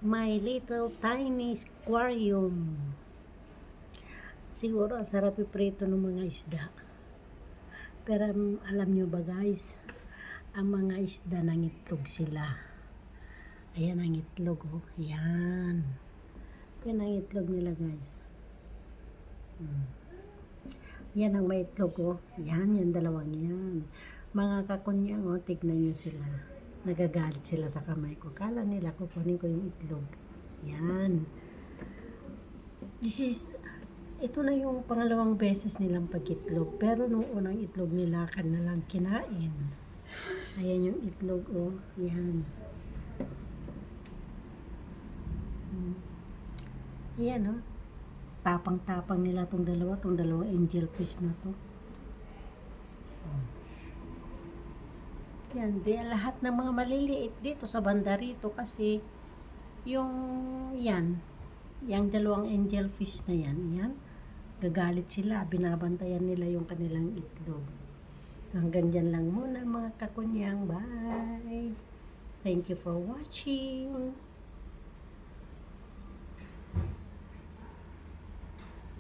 My little tiny aquarium. Siguro ang sarap iprito ng mga isda. Pero alam nyo ba guys, ang mga isda nangitlog sila. Ayan ang itlog, oh. Yan. Yan ang itlog nila guys. Yan ang may itlog, oh. Yan, yung dalawang yan. Mga kakunyang, oh, tignan nyo sila. Nagagalit sila sa kamay ko. Kala nila kukunin ko yung itlog. Yan. Ito na yung pangalawang beses nilang pag-itlog. Pero nung unang itlog nila, kanilang kinain. Ayan yung itlog, oh. Yan. Ayan, oh. Tapang-tapang nila tong dalawang angel fish na to. Yan, lahat ng mga maliliit dito sa banda rito kasi yung yung dalawang angel fish na yan, gagalit sila, binabantayan nila yung kanilang itlog. So hanggang dyan lang muna mga kakunyang, bye! Thank you for watching!